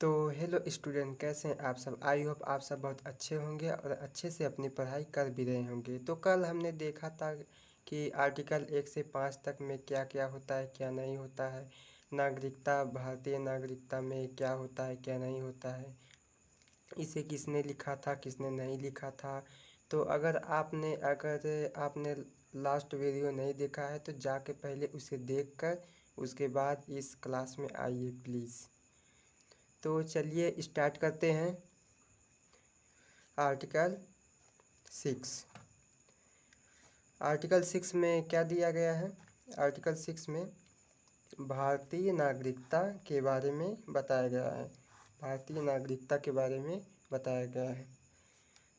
तो hello student, कैसे हैं आप सब। आई होप आप सब बहुत अच्छे होंगे और अच्छे से अपनी पढ़ाई कर भी रहे होंगे। तो कल हमने देखा था कि आर्टिकल 1 से 5 तक में क्या क्या होता है, क्या नहीं होता है। नागरिकता, भारतीय नागरिकता में क्या होता है, क्या नहीं होता है, इसे किसने लिखा था, किसने नहीं लिखा था। तो अगर आपने लास्ट वीडियो नहीं देखा है तो जाके पहले उसे देखकर उसके बाद इस क्लास में आइए प्लीज़। तो चलिए स्टार्ट करते हैं। आर्टिकल 6। आर्टिकल 6 में क्या दिया गया है। आर्टिकल 6 में भारतीय नागरिकता के बारे में बताया गया है। भारतीय नागरिकता के बारे में बताया गया है।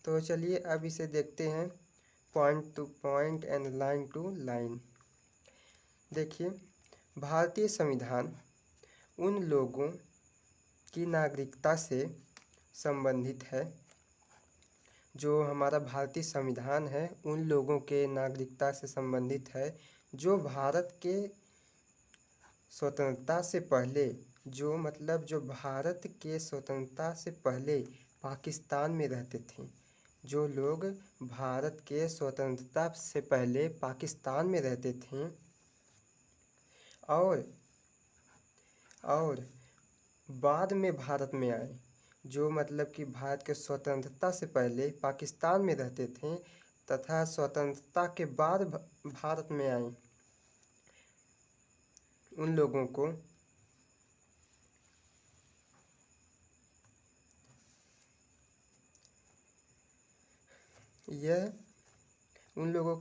तो चलिए अब इसे देखते हैं point to point and line to line. देखिए, भारतीय संविधान उन लोगों की नागरिकता से संबंधित है। जो हमारा भारतीय संविधान है उन लोगों के नागरिकता से संबंधित है जो भारत के स्वतंत्रता से पहले, जो भारत के स्वतंत्रता से पहले पाकिस्तान में रहते थे। जो लोग भारत के स्वतंत्रता से पहले पाकिस्तान में रहते थे और बाद में भारत में आए, जो मतलब कि भारत के स्वतंत्रता से पहले पाकिस्तान में रहते थे तथा स्वतंत्रता के बाद भारत में आए, उन लोगों को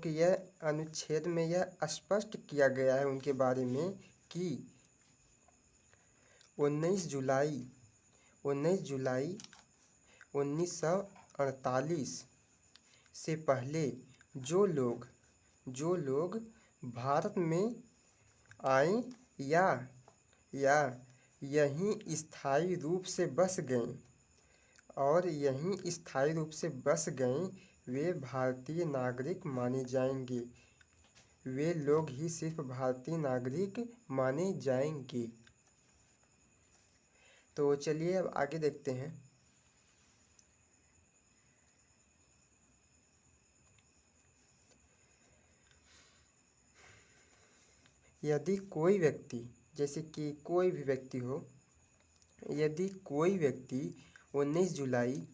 यह अनुच्छेद में यह स्पष्ट किया गया है उनके बारे में कि 19 जुलाई 1948 से पहले जो लोग भारत में आए या यहीं स्थायी रूप से बस गए वे भारतीय नागरिक माने जाएंगे। वे लोग ही सिर्फ भारतीय नागरिक माने जाएंगे। तो चलिए अब आगे देखते हैं। यदि कोई व्यक्ति, जैसे कि कोई भी व्यक्ति हो, यदि कोई व्यक्ति 19 जुलाई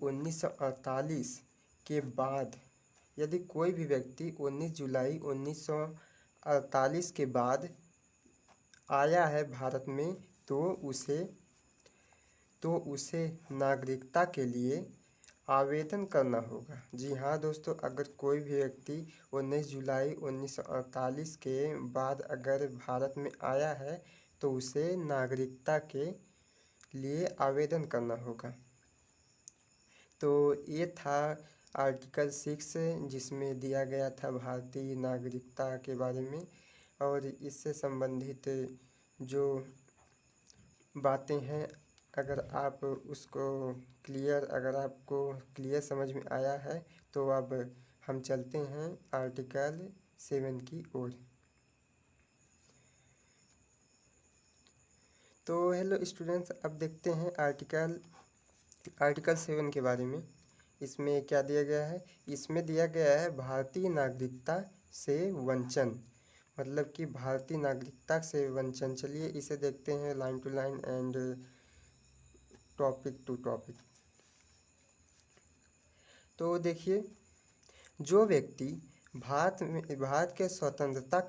1948 के बाद, यदि कोई भी व्यक्ति 19 जुलाई 1948 के बाद आया है भारत में तो उसे नागरिकता के लिए आवेदन करना होगा। जी हाँ दोस्तों, अगर कोई भी व्यक्ति 19 जुलाई 1948 के बाद अगर भारत में आया है तो उसे नागरिकता के लिए आवेदन करना होगा। तो ये था आर्टिकल 6 जिसमें दिया गया था भारतीय नागरिकता के बारे में। और इससे संबंधित जो बातें हैं, अगर आपको क्लियर समझ में आया है तो अब हम चलते हैं आर्टिकल 7 की ओर। तो हेलो स्टूडेंट्स, अब देखते हैं आर्टिकल 7 के बारे में। इसमें क्या दिया गया है। इसमें दिया गया है भारतीय नागरिकता से वंचन, मतलब कि भारतीय नागरिकता से वंचन। चलिए इसे देखते हैं line to line and topic to topic. तो देखिए, जो व्यक्ति भारत के स्वतंत्रता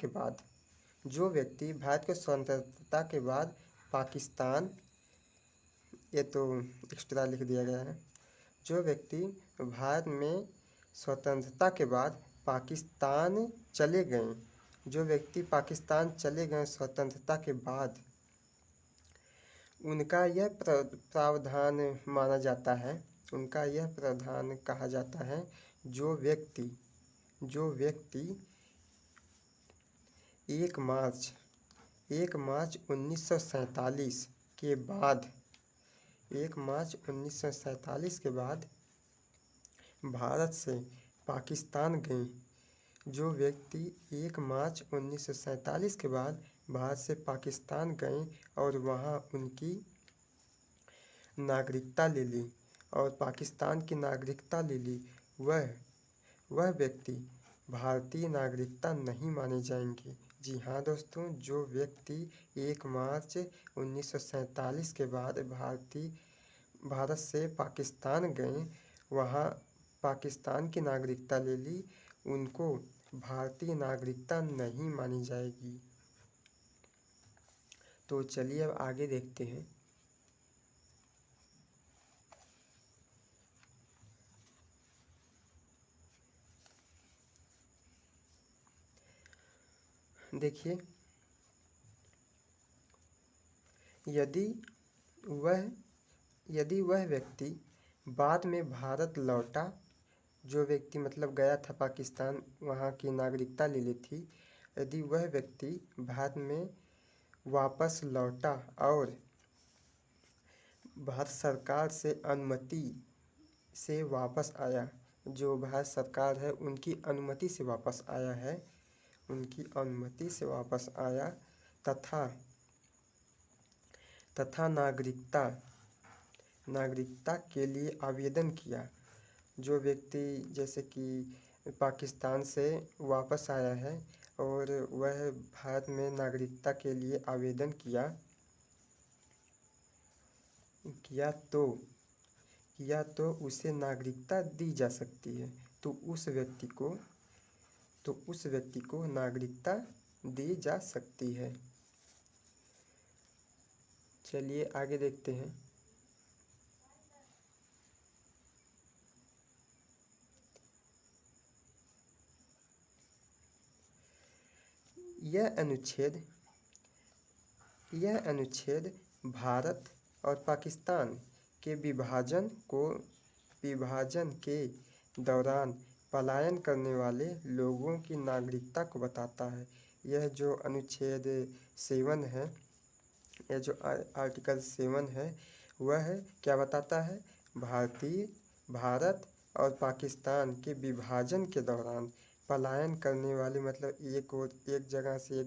के बाद पाकिस्तान, ये तो एक्स्ट्रा लिख दिया गया है। जो व्यक्ति भारत में स्वतंत्रता के बाद पाकिस्तान चले गए, स्वतंत्रता के बाद, उनका यह प्रावधान माना जाता है, उनका यह प्रावधान कहा जाता है। जो व्यक्ति 1 मार्च 1947 के बाद 1 मार्च 1947 के बाद भारत से पाकिस्तान गए, जो व्यक्ति 1 मार्च 1947 के बाद भारत से पाकिस्तान गए और वहाँ उनकी नागरिकता ले ली और पाकिस्तान की नागरिकता ले ली, वह व्यक्ति भारतीय नागरिकता नहीं माने जाएंगे। जी हाँ दोस्तों, जो व्यक्ति 1 मार्च 1947 के बाद भारत से पाकिस्तान गए, वहाँ पाकिस्तान की नागरिकता ले ली, उनको भारतीय नागरिकता नहीं मानी जाएगी। तो चलिए अब आगे देखते हैं। देखिए, यदि वह व्यक्ति बाद में भारत लौटा, जो व्यक्ति मतलब गया था पाकिस्तान, वहाँ की नागरिकता ले ली थी, यदि वह व्यक्ति भारत में वापस लौटा और भारत सरकार से अनुमति से वापस आया, जो भारत सरकार है उनकी अनुमति से वापस आया है, उनकी अनुमति से वापस आया तथा नागरिकता के लिए आवेदन किया। जो व्यक्ति जैसे कि पाकिस्तान से वापस आया है और वह भारत में नागरिकता के लिए आवेदन किया तो उसे नागरिकता दी जा सकती है। तो उस व्यक्ति को नागरिकता दी जा सकती है। चलिए आगे देखते हैं। यह अनुच्छेद भारत और पाकिस्तान के विभाजन के दौरान पलायन करने वाले लोगों की नागरिकता को बताता है। यह जो अनुच्छेद 7 है, यह जो आर्टिकल 7 है, वह क्या बताता है? भारत और पाकिस्तान के विभाजन के दौरान पलायन करने वाले मतलब एक जगह से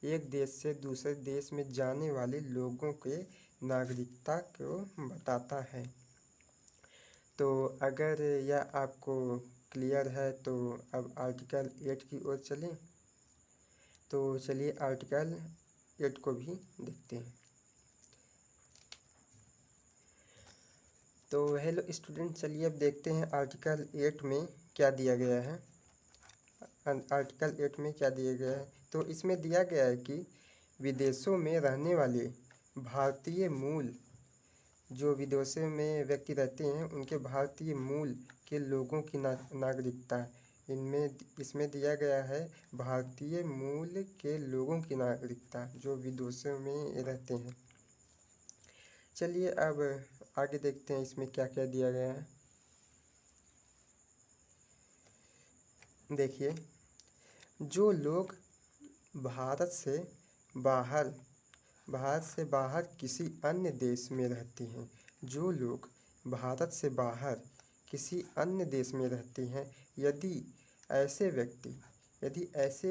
एक देश से दूसरे देश में जाने वाले लोगों के नागरिकता को बताता है। तो अगर यह आपको क्लियर है तो अब आर्टिकल 8 की ओर चलें। तो चलिए आर्टिकल 8 को भी देखते हैं। तो हेलो स्टूडेंट, चलिए अब देखते हैं आर्टिकल 8 में क्या दिया गया है। आर्टिकल 8 में क्या दिया गया है? तो इसमें दिया गया है कि विदेशों में रहने वाले भारतीय मूल, जो विदेशों में व्यक्ति रहते हैं, उनके भारतीय मूल के लोगों की नागरिकता इसमें दिया गया है भारतीय मूल के लोगों की नागरिकता जो विदेशों में रहते हैं। चलिए अब आगे देखते हैं इसमें क्या क्या दिया गया है। देखिए, जो लोग भारत से बाहर किसी अन्य देश में रहते हैं, जो लोग भारत से बाहर किसी अन्य देश में रहते हैं, यदि ऐसे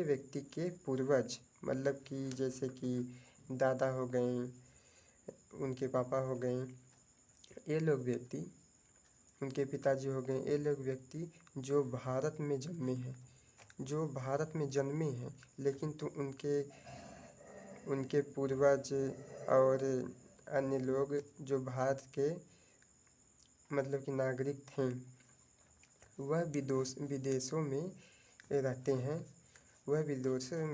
व्यक्ति के पूर्वज मतलब कि जैसे कि दादा हो गए, उनके पापा हो गए, ये लोग व्यक्ति, उनके पिताजी हो गए, ये लोग व्यक्ति जो भारत में जन्मे हैं, लेकिन तो उनके पूर्वज और अन्य लोग जो भारत के मतलब कि नागरिक थे, वह विदेशों में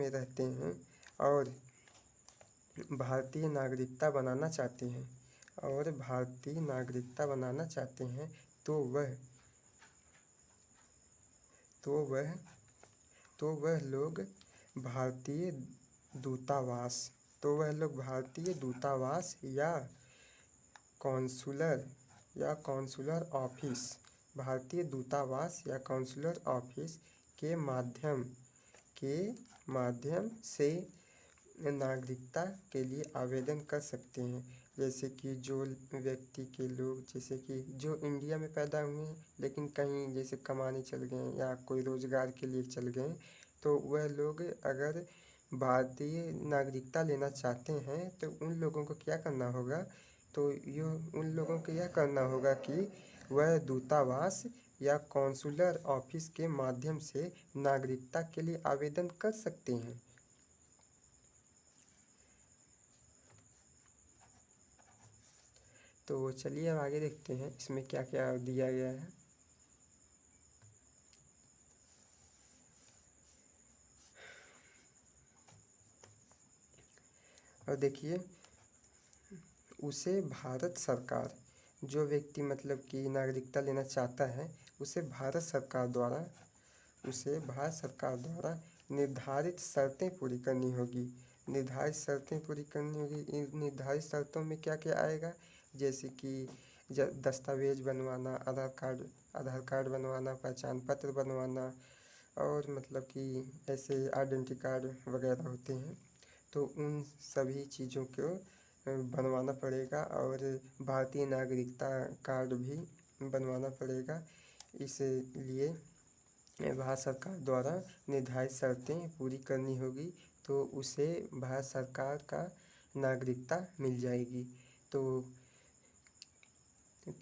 रहते हैं और भारतीय नागरिकता बनाना चाहते हैं तो वह लोग भारतीय दूतावास या कॉन्सुलर ऑफिस के माध्यम से नागरिकता के लिए आवेदन कर सकते हैं। जैसे कि जो व्यक्ति के लोग जैसे कि जो इंडिया में पैदा हुए हैं लेकिन कहीं जैसे कमाने चल गए या कोई रोज़गार के लिए चल गए, तो वह लोग अगर भारतीय नागरिकता लेना चाहते हैं तो उन लोगों को क्या करना होगा, तो उन लोगों को यह करना होगा कि वह दूतावास या कॉन्सुलर ऑफिस के माध्यम से नागरिकता के लिए आवेदन कर सकते हैं। तो चलिए अब आगे देखते हैं इसमें क्या क्या दिया गया है। और देखिए, उसे भारत सरकार, जो व्यक्ति मतलब कि नागरिकता लेना चाहता है उसे भारत सरकार द्वारा निर्धारित शर्तें पूरी करनी होगी। निर्धारित शर्तें पूरी करनी होगी। इन निर्धारित शर्तों में क्या क्या आएगा, जैसे कि दस्तावेज बनवाना, आधार कार्ड बनवाना, पहचान पत्र बनवाना, और मतलब कि ऐसे आइडेंटिटी कार्ड वगैरह होते हैं, तो उन सभी चीज़ों को बनवाना पड़ेगा। और भारतीय नागरिकता कार्ड भी बनवाना पड़ेगा। इसलिए भारत सरकार द्वारा निर्धारित शर्तें पूरी करनी होगी, तो उसे भारत सरकार का नागरिकता मिल जाएगी। तो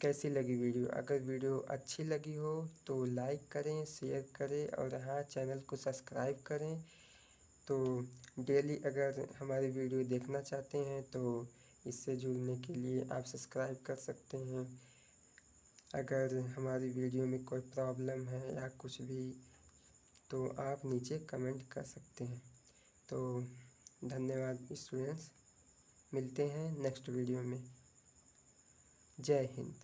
कैसी लगी वीडियो? अगर वीडियो अच्छी लगी हो तो लाइक करें, शेयर करें, और हाँ, चैनल को सब्सक्राइब करें। तो डेली अगर हमारी वीडियो देखना चाहते हैं तो इससे जुड़ने के लिए आप सब्सक्राइब कर सकते हैं। अगर हमारी वीडियो में कोई प्रॉब्लम है या कुछ भी, तो आप नीचे कमेंट कर सकते हैं। तो धन्यवाद स्टूडेंट्स, मिलते हैं नेक्स्ट वीडियो में। जय हिंद।